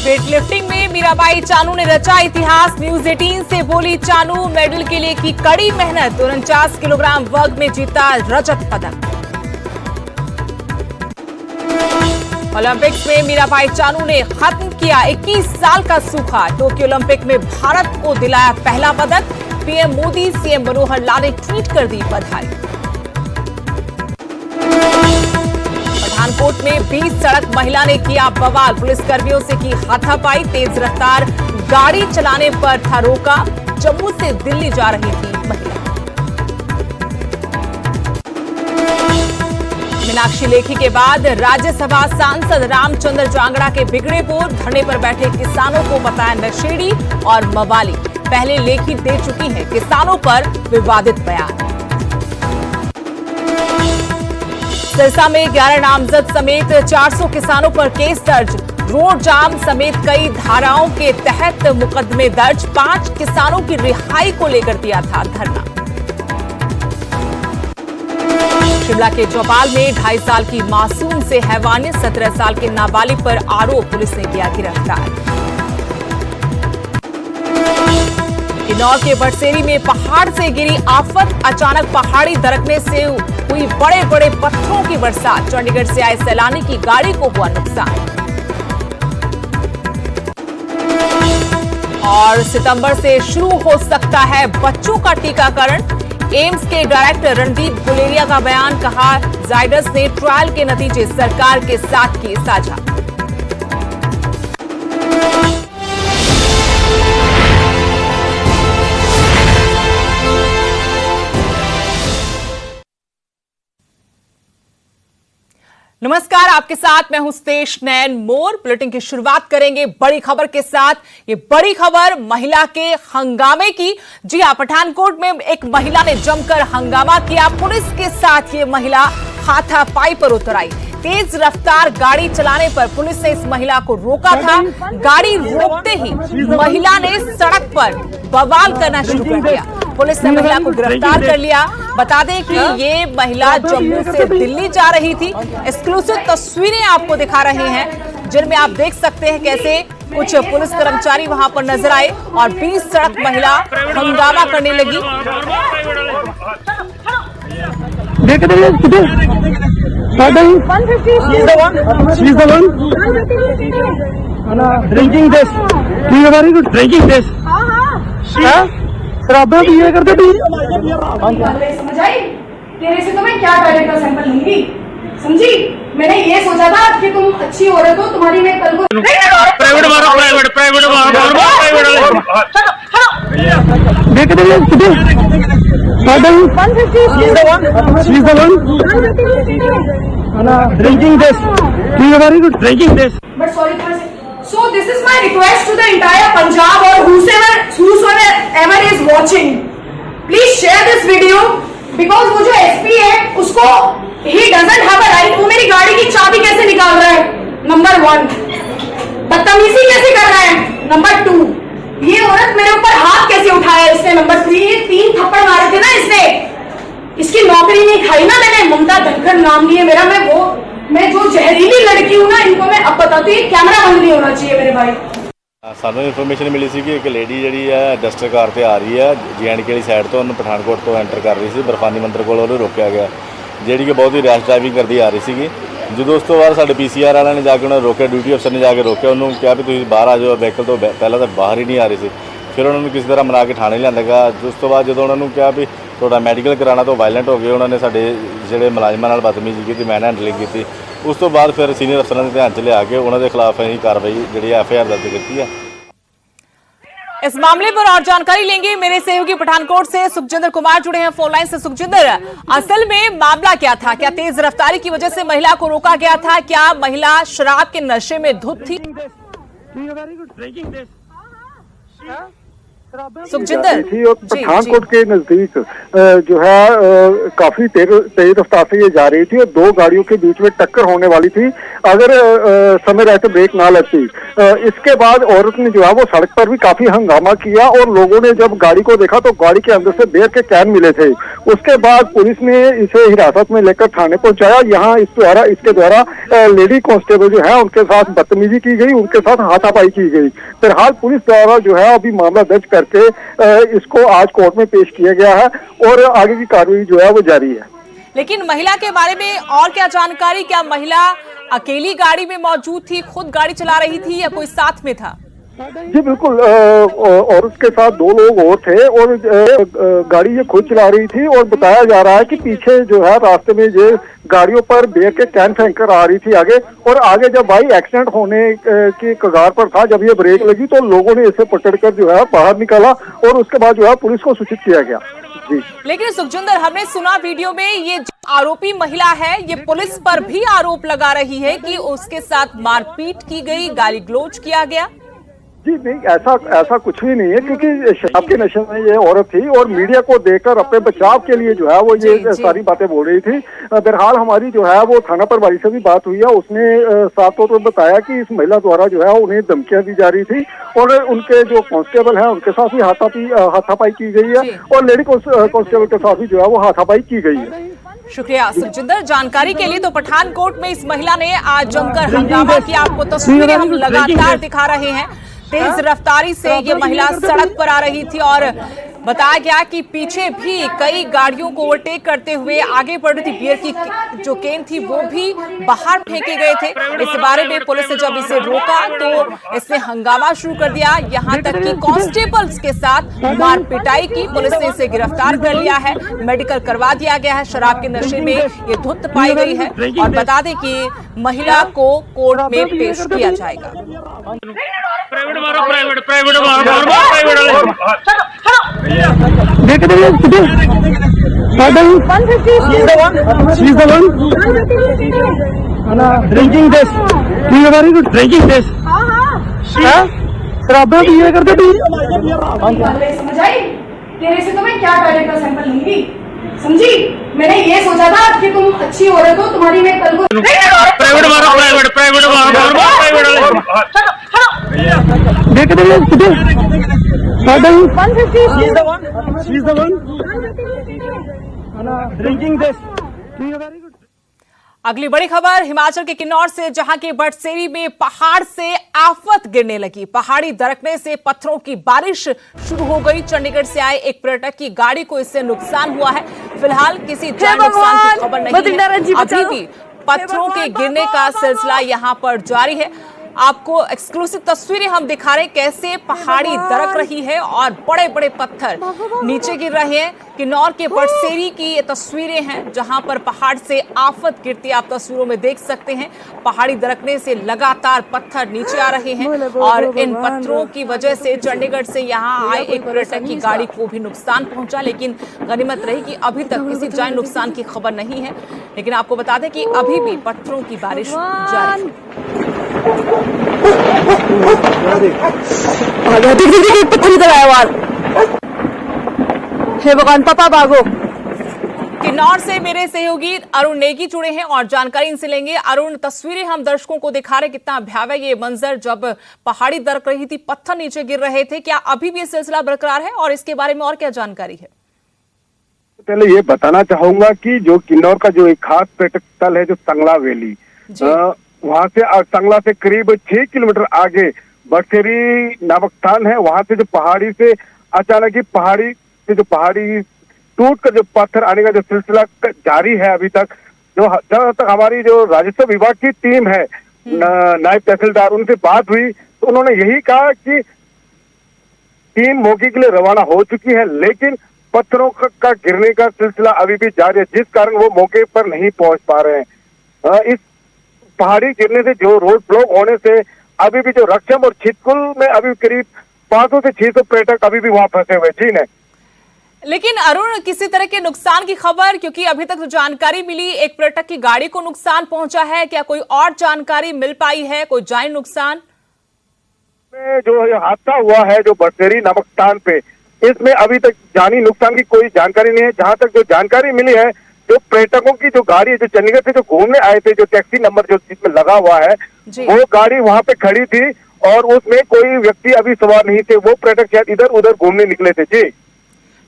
Weightlifting में मीराबाई चानू ने रचा इतिहास। न्यूज 18 से बोली चानू, मेडल के लिए की कड़ी मेहनत, 49 किलोग्राम वर्ग में जीता रजत पदक। ओलंपिक्स में मीराबाई चानू ने खत्म किया 21 साल का सूखा। टोक्यो ओलंपिक में भारत को दिलाया पहला पदक। पीएम मोदी, सीएम मनोहर लाल ने ट्वीट कर दी बधाई। पठानकोट में 20 सड़क महिला ने किया बवाल, पुलिसकर्मियों से की हाथापाई। तेज रफ्तार गाड़ी चलाने पर था रोका। जम्मू से दिल्ली जा रही थी महिला। मीनाक्षी लेखी के बाद राज्यसभा सांसद रामचंद्र जांगड़ा के बिगड़े बोल। धरने पर बैठे किसानों को बताया नशेड़ी और मवाली। पहले लेखी दे चुकी है किसानों पर विवादित बयान। सिरसा में 11 नामजद समेत 400 किसानों पर केस दर्ज। रोड जाम समेत कई धाराओं के तहत मुकदमे दर्ज। 5 किसानों की रिहाई को लेकर दिया था धरना। शिमला के चौपाल में 2.5 साल की मासूम से हैवानियत, 17 साल के नाबालिग पर आरोप, पुलिस ने किया गिरफ्तार। किन्नौर के बटसेरी में पहाड़ से गिरी आफत, अचानक पहाड़ी दरकने से हुई बड़े बड़े पत्थरों की बरसात। चंडीगढ़ से आए सैलानी की गाड़ी को हुआ नुकसान। और सितंबर से शुरू हो सकता है बच्चों का टीकाकरण। एम्स के डायरेक्टर रणदीप गुलेरिया का बयान, कहा जायडस ने ट्रायल के नतीजे सरकार के साथ किए साझा। नमस्कार, आपके साथ मैं हूं स्तेश नैन मोर। बुलेटिन की शुरुआत करेंगे बड़ी खबर के साथ। ये बड़ी खबर महिला के हंगामे की। जी हां, पठानकोट में एक महिला ने जमकर हंगामा किया। पुलिस के साथ ये महिला हाथापाई पर उतर आई। तेज रफ्तार गाड़ी चलाने पर पुलिस ने इस महिला को रोका था। गाड़ी रोकते ही महिला ने सड़क पर बवाल करना शुरू कर दिया। पुलिस ने महिला को गिरफ्तार कर लिया। बता दें कि ये महिला जम्मू से दिल्ली जा रही थी। एक्सक्लूसिव तस्वीरें आपको दिखा रहे हैं, जिनमें आप देख सकते हैं कैसे कुछ पुलिस कर्मचारी वहां पर नजर आए और 20 सड़क महिला हंगामा करने लगी। ड्रिंकिंग टेस्ट शराबा पिया करते थे। समझ आई? तेरे से तो मैं क्या टॉयलेट का सैंपल लूंगी, समझी? मैंने ये सोचा था कि तुम अच्छी औरत हो, तुम्हारी मैं कल को private drinking test. But sorry. So this is my request to the entire Punjab or whosoever is watching. Please share this video because वो जो SP है उसको he doesn't have a right। वो मेरी गाड़ी की चाबी कैसे निकाल रहा है? नंबर 1। बदतमीजी कैसे कर रहा है? नंबर 2। ये औरत मेरे ऊपर हाथ कैसे उठाया इसने? नंबर 3। 3 थप्पड़ मारे थे ना इसने। इसकी नौकरी नहीं खाई ना मैंने। ममता धनखड़ नाम लिए मेरा। मैं जो जहरीली लड़की हूँ ना, इनको मैं अब बताती हूँ। कैमरा बंद नहीं होना चाहिए मेरे भाई। ਸਾਨੂੰ ਇਨਫੋਰਮੇਸ਼ਨ ਮਿਲੀ ਸੀ ਕਿ ਇੱਕ ਲੇਡੀ ਜਿਹੜੀ ਹੈ ਡਸਟਰ ਕਾਰ ਤੇ ਆ ਰਹੀ ਹੈ JNK ਵਾਲੀ ਸਾਈਡ ਤੋਂ। ਉਹਨੂੰ ਪਠਾਨਕੋਟ ਤੋਂ ਐਂਟਰ ਕਰ ਰਹੀ ਸੀ। ਬਰਫਾਨੀ ਮੰਦਰ ਕੋਲ ਉਹਨੂੰ ਰੋਕਿਆ ਗਿਆ, ਜਿਹੜੀ ਕਿ ਬਹੁਤ ਹੀ ਰੈਸ਼ ਡਰਾਈਵਿੰਗ ਕਰਦੀ ਆ ਰਹੀ ਸੀਗੀ। ਜਦੋਂ ਉਸ ਤੋਂ ਬਾਅਦ ਸਾਡੇ PCR ਵਾਲਿਆਂ ਨੇ ਜਾ ਕੇ ਉਹਨਾਂ ਨੂੰ ਰੋਕਿਆ, ਡਿਊਟੀ ਅਫਸਰ ਨੇ ਜਾ ਕੇ ਰੋਕਿਆ ਉਹਨੂੰ, ਕਿਹਾ ਵੀ ਤੁਸੀਂ ਬਾਹਰ ਆ ਜਾਓ ਵਹੀਕਲ ਤੋਂ। ਪਹਿਲਾਂ ਤਾਂ ਬਾਹਰ ਹੀ ਨਹੀਂ ਆ ਰਹੀ ਸੀ। ਫਿਰ ਉਹਨਾਂ ਨੂੰ ਕਿਸੇ ਤਰ੍ਹਾਂ ਮਨਾ ਕੇ ਥਾਣੇ ਲਿਆਂਦਾ ਗਿਆ। ਉਸ ਤੋਂ ਬਾਅਦ ਜਦੋਂ ਉਹਨਾਂ ਨੂੰ ਕਿਹਾ ਵੀ ਤੁਹਾਡਾ ਮੈਡੀਕਲ ਕਰਾਉਣਾ, ਤਾਂ ਵਾਇਲੈਂਟ ਹੋ ਗਏ। ਉਹਨਾਂ ਨੇ ਸਾਡੇ ਜਿਹੜੇ ਮੁਲਾਜ਼ਮਾਂ ਨਾਲ ਬਦਤਮੀਜ਼ੀ ਕੀਤੀ, ਮੈਨ ਹੈਂਡਲਿੰਗ ਕੀਤੀ। ਉਸ ਤੋਂ ਬਾਅਦ ਫਿਰ ਸੀਨੀਅਰ ਅਫਸਰਾਂ ਦੇ ਧਿਆਨ 'ਚ ਲਿਆ ਕੇ ਉਹਨਾਂ ਦੇ ਖਿਲਾਫ ਅਸੀਂ ਕਾਰਵਾਈ ਜਿਹੜੀ FIR दर्ज ਕੀਤੀ है। इस मामले पर और जानकारी लेंगे। मेरे सहयोगी पठानकोट से सुखजिंदर कुमार जुड़े हैं फोन लाइन से। सुखजिंदर, असल में मामला क्या था? क्या तेज रफ्तारी की वजह से महिला को रोका गया था? क्या महिला शराब के नशे में धुत थी? सुखजिंदर थी और जी, पठानकोट के नजदीक जो है काफी तेज रफ्तार से ये जा रही थी और दो गाड़ियों के बीच में टक्कर होने वाली थी अगर समय रहते ब्रेक ना लगती। इसके बाद औरत ने जो है वो सड़क पर भी काफी हंगामा किया और लोगों ने जब गाड़ी को देखा तो गाड़ी के अंदर से बियर के कैन मिले थे। उसके बाद पुलिस ने इसे हिरासत में लेकर थाने पहुंचाया। यहाँ इसके द्वारा लेडी कांस्टेबल जो है उनके साथ बदतमीजी की गई, उनके साथ हाथापाई की गई। फिलहाल पुलिस द्वारा जो है अभी मामला दर्ज करके इसको आज कोर्ट में पेश किया गया है और आगे की कार्रवाई जो है वो जारी है। लेकिन महिला के बारे में और क्या जानकारी? क्या महिला अकेली गाड़ी में मौजूद थी, खुद गाड़ी चला रही थी या कोई साथ में था? जी बिल्कुल, और उसके साथ दो लोग और थे और गाड़ी ये खुद चला रही थी और बताया जा रहा है कि पीछे जो है रास्ते में ये गाड़ियों पर बियर के कैन फेंक कर आ रही थी आगे, और आगे जब भाई एक्सीडेंट होने की कगार पर था, जब ये ब्रेक लगी तो लोगों ने इसे पकड़कर जो है बाहर निकाला और उसके बाद जो है पुलिस को सूचित किया गया। जी लेकिन सुखजिंदर, हमने सुना वीडियो में ये आरोपी महिला है, ये पुलिस पर भी आरोप लगा रही है कि उसके साथ मारपीट की गई, गाली गलौज किया गया। जी नहीं, ऐसा कुछ भी नहीं है क्योंकि शराब के नशे में ये औरत थी और मीडिया को देखकर अपने बचाव के लिए जो है वो ये सारी बातें बोल रही थी। बहरहाल हमारी जो है वो थाना प्रभारी से भी बात हुई है, उसने साफ तौर पर बताया कि इस महिला द्वारा जो है उन्हें धमकियां दी जा रही थी और उनके जो कांस्टेबल हैं उनके साथ भी हाथापाई की गई है और लेडी कांस्टेबल के साथ भी जो है वो हाथापाई की गई है। शुक्रिया सुखजिंदर जानकारी के लिए। तो पठानकोट में इस महिला ने आज जमकर हंगामा किया। आपको तस्वीरें हम लगातार दिखा रहे हैं। तेज रफ्तारी से ये महिला सड़क पर आ रही थी और बताया गया कि पीछे भी कई गाड़ियों को ओवरटेक करते हुए आगे बढ़ रही थी। बियर की जो केन थी वो भी बाहर फेंके गए थे। इस बारे में पुलिस ने जब इसे रोका तो इसने हंगामा शुरू कर दिया, यहाँ तक कि कांस्टेबल्स के साथ मार पिटाई की। पुलिस ने इसे गिरफ्तार कर लिया है, मेडिकल करवा दिया गया है। शराब के नशे में ये धुत पाई गई है और बता दें कि महिला को कोर्ट में पेश किया जाएगा। प्राइवेट मारो, private drinking this, very good drinking this. शराबा पिया करते तू समझ आई? तेरे से तो मैं क्या टॉयलेट का सैंपल लूंगी, समझी? मैंने ये सोचा था कि तुम अच्छी औरत हो, तुम्हारी मैं कल को प्राइवेट मारो, private drinking this, very good. अगली बड़ी खबर हिमाचल के किन्नौर से, जहां के बटसेरी में पहाड़ से आफत गिरने लगी। पहाड़ी दरकने से पत्थरों की बारिश शुरू हो गई। चंडीगढ़ से आए एक पर्यटक की गाड़ी को इससे नुकसान हुआ है। फिलहाल किसी जान नुकसान की खबर नहीं है। अभी भी पत्थरों के गिरने का सिलसिला यहां पर जारी है। आपको एक्सक्लूसिव तस्वीरें हम दिखा रहे हैं कैसे पहाड़ी दरक रही है और बड़े बड़े पत्थर नीचे गिर रहे हैं। किन्नौर के बटसेरी की ये तस्वीरें हैं जहां पर पहाड़ से आफत गिरती आप तस्वीरों में देख सकते हैं। पहाड़ी दरकने से लगातार पत्थर नीचे आ रहे हैं और इन पत्थरों की वजह से चंडीगढ़ से यहां आए एक पर्यटक की गाड़ी को भी नुकसान पहुंचा। लेकिन गनीमत रही कि अभी तक किसी जान नुकसान की खबर नहीं है। लेकिन आपको बता दें कि अभी भी पत्थरों की बारिश जारी है। हे भगवान, पापा भागो। किन्नौर से मेरे सहयोगी अरुण नेगी जुड़े हैं और जानकारी इनसे लेंगे। अरुण, तस्वीरें हम दर्शकों को दिखा रहे, कितना भयावह ये मंजर जब पहाड़ी दरक रही थी, पत्थर नीचे गिर रहे थे। क्या अभी भी ये सिलसिला बरकरार है और इसके बारे में और क्या जानकारी है? पहले ये बताना चाहूंगा कि जो किन्नौर का जो एक खास पर्यटक स्थल है जो तंगला वैली, वहाँ से तंगला से करीब 6 किलोमीटर आगे बटसेरी नामक स्थान है। वहां से जो पहाड़ी से अचानक ही पहाड़ी से जो पहाड़ी टूट कर जो पत्थर आने का जो सिलसिला जारी है अभी तक। जहाँ तक हमारी जो राजस्व विभाग की टीम है, नायब तहसीलदार, उनसे बात हुई तो उन्होंने यही कहा कि टीम मौके के लिए रवाना हो चुकी है, लेकिन पत्थरों का गिरने का सिलसिला अभी भी जारी है, जिस कारण वो मौके पर नहीं पहुंच पा रहे हैं। इस पहाड़ी गिरने से जो रोड ब्लॉक होने से अभी भी जो रक्षम और छितकुल में अभी करीब 500 से 600 पर्यटक अभी भी वहां फंसे हुए। जी नहीं, लेकिन अरुण, किसी तरह के नुकसान की खबर, क्योंकि अभी तक जो जानकारी मिली एक पर्यटक की गाड़ी को नुकसान पहुंचा है, क्या कोई और जानकारी मिल पाई है, कोई जानी नुकसान? में जो ये हादसा हुआ है जो बसेरी नामक स्थान पे, इसमें अभी तक जानी नुकसान की कोई जानकारी नहीं है। जहां तक जो जानकारी मिली है, जो पर्यटकों की जो गाड़ी है, जो चंडीगढ़ से जो घूमने आए थे, जो टैक्सी नंबर जो जिसमें लगा हुआ है, वो गाड़ी वहां पे खड़ी थी और उसमें कोई व्यक्ति अभी सवार नहीं थे। वो पर्यटक शायद इधर उधर घूमने निकले थे। जी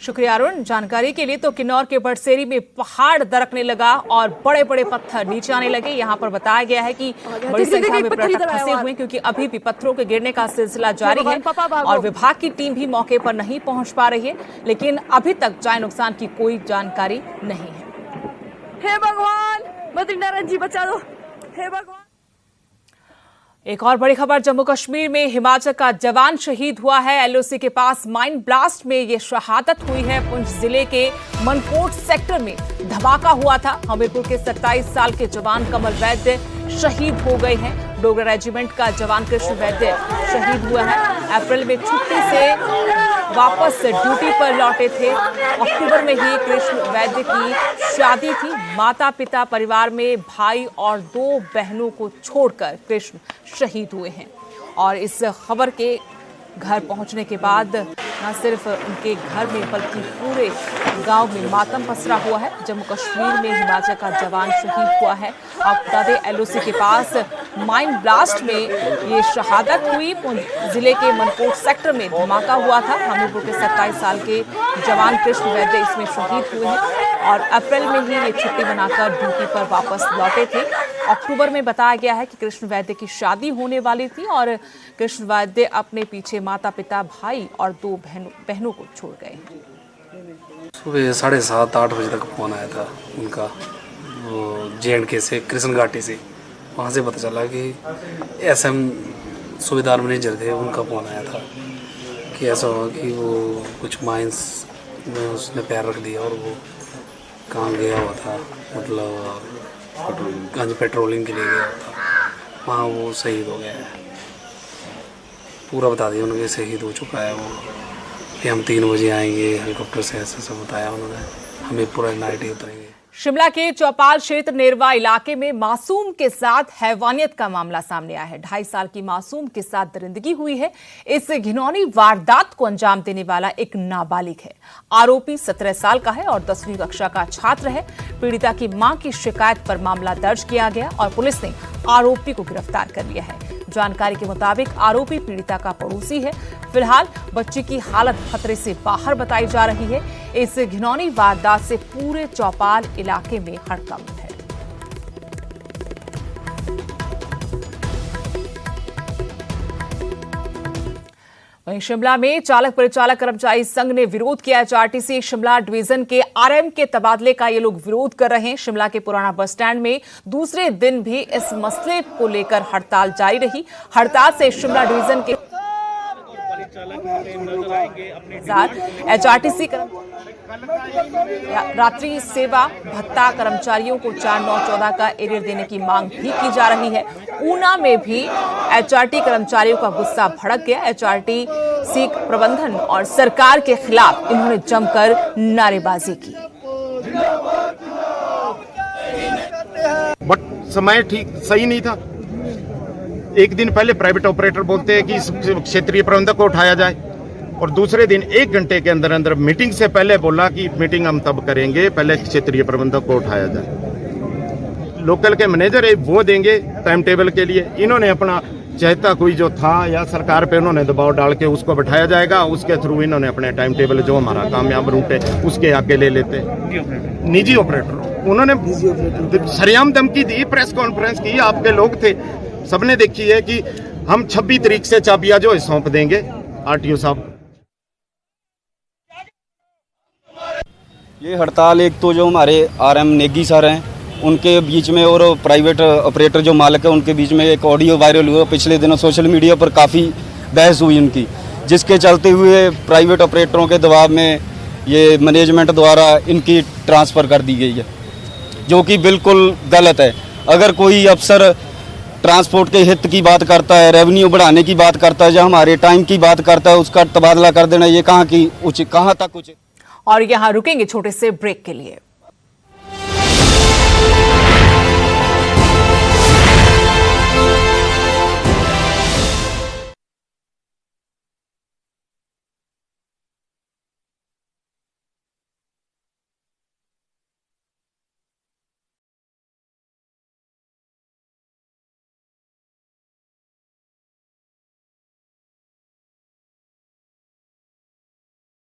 शुक्रिया अरुण जानकारी के लिए। तो किन्नौर के बड़सेरी में पहाड़ दरकने लगा और बड़े बड़े पत्थर नीचे आने लगे। यहाँ पर बताया गया है कि बड़ी संख्या में पर्यटक फंसे हुए हैं, क्योंकि अभी भी पत्थरों के गिरने का सिलसिला जारी है और विभाग की टीम भी मौके पर नहीं पहुंच पा रही है, लेकिन अभी तक जान नुकसान की कोई जानकारी नहीं है। हे भगवान, बद्रीनारायण जी बचा दो, हे भगवान। एक और बड़ी खबर, जम्मू कश्मीर में हिमाचल का जवान शहीद हुआ है। एलओसी के पास माइन ब्लास्ट में ये शहादत हुई है। पुंछ जिले के मनकोट सेक्टर में धमाका हुआ था। हमीरपुर के 27 साल के जवान कमल वैद्य शहीद हो गए हैं। डोगरा रेजिमेंट का जवान कृष्ण वैद्य शहीद हुआ है। अप्रैल में छुट्टी से वापस ड्यूटी पर लौटे थे। अक्टूबर में ही कृष्ण वैद्य की शादी थी। माता पिता, परिवार में भाई और 2 बहनों को छोड़कर कृष्ण शहीद हुए हैं। और इस खबर के घर पहुंचने के बाद न सिर्फ उनके घर में बल्कि पूरे गांव में मातम पसरा हुआ है। जम्मू कश्मीर में हिमाचल का जवान शहीद हुआ है। आप बता दें, एलओसी के पास माइन ब्लास्ट में ये शहादत हुई। जिले के मनकोट सेक्टर में धमाका हुआ था। हमीरपुर के 27 साल के जवान कृष्ण वैद्य इसमें शहीद हुए हैं और अप्रैल में ही ये छुट्टी बनाकर ड्यूटी पर वापस लौटे थे। अक्टूबर में बताया गया है कि कृष्ण वैद्य की शादी होने वाली थी और कृष्ण वैद्य अपने पीछे माता पिता, भाई और 2 बहनों को छोड़ गए। सुबह 7:30-8 बजे तक फोन आया था उनका, वो JNK से, कृष्ण घाटी से। वहाँ से पता चला कि SM सूबेदार मैनेजर थे, उनका फोन आया था कि ऐसा हुआ कि वो कुछ माइंस में उसने पैर रख दिया और वो कहाँ गया हुआ था, मतलब पेट्रोलिंग के लिए गया हुआ था, वहाँ वो शहीद हो गया है। पूरा बता दिया उन्होंने, शहीद हो चुका है वो, कि हम 3 बजे आएंगे हेलीकॉप्टर से, ऐसा सब बताया उन्होंने। हमें पूरा नाइट ही उतरेंगे। शिमला के चौपाल क्षेत्र नेरवा इलाके में मासूम के साथ हैवानियत का मामला सामने आया है। 2.5 साल की मासूम के साथ दरिंदगी हुई है। इस घिनौनी वारदात को अंजाम देने वाला एक नाबालिग है। आरोपी 17 साल का है और 10वीं कक्षा का छात्र है। पीड़िता की मां की शिकायत पर मामला दर्ज किया गया और पुलिस ने आरोपी को गिरफ्तार कर लिया है। जानकारी के मुताबिक आरोपी पीड़िता का पड़ोसी है। फिलहाल बच्ची की हालत खतरे से बाहर बताई जा रही है। इस घिनौनी वारदात से पूरे चौपाल इलाके में हड़कंप है। वहीं शिमला में चालक परिचालक कर्मचारी संघ ने विरोध किया। HRTC शिमला डिवीजन के RM के तबादले का ये लोग विरोध कर रहे हैं। शिमला के पुराना बस स्टैंड में दूसरे दिन भी इस मसले को लेकर हड़ताल जारी रही। हड़ताल से शिमला डिवीजन के HRTC रात्रि सेवा भत्ता कर्मचारियों को 4/9/14 का एरियर देने की मांग भी की जा रही है। ऊना में भी HRT कर्मचारियों का गुस्सा भड़क गया। HRTC प्रबंधन और सरकार के खिलाफ इन्होंने जमकर नारेबाजी की। बट समय ठीक सही नहीं था। एक दिन पहले प्राइवेट ऑपरेटर बोलते हैं कि इस क्षेत्रीय प्रबंधक को उठाया जाए और दूसरे दिन 1 घंटे के अंदर अंदर मीटिंग से पहले बोला कि मीटिंग हम तब करेंगे, पहले क्षेत्रीय प्रबंधक को उठाया जाए। लोकल के मैनेजर है वो देंगे टाइम टेबल के लिए। इन्होंने अपना चाहता कोई जो था या सरकार पे उन्होंने दबाव डाल के उसको बैठाया जाएगा, उसके थ्रू इन्होंने अपने टाइम टेबल जो हमारा कामयाब रूट है उसके आगे ले लेते। निजी ऑपरेटर उन्होंने सरेआम धमकी दी, प्रेस कॉन्फ्रेंस की, आपके लोग थे, सबने देखी है कि हम 26 तारीख से चाबियां जो सौंप देंगे RTO साहब। ये हड़ताल एक तो जो हमारे RM नेगी सर हैं उनके बीच में और प्राइवेट ऑपरेटर जो मालिक है उनके बीच में एक ऑडियो वायरल हुआ। पिछले दिनों सोशल मीडिया पर काफ़ी बहस हुई उनकी, जिसके चलते हुए प्राइवेट ऑपरेटरों के दबाव में ये मैनेजमेंट द्वारा इनकी ट्रांसफ़र कर दी गई है, जो कि बिल्कुल गलत है। अगर कोई अफसर ट्रांसपोर्ट के हित की बात करता है, रेवेन्यू बढ़ाने की बात करता है, या हमारे टाइम की बात करता है, उसका तबादला कर देना ये कहाँ तक उचित। और यहाँ रुकेंगे छोटे से ब्रेक के लिए।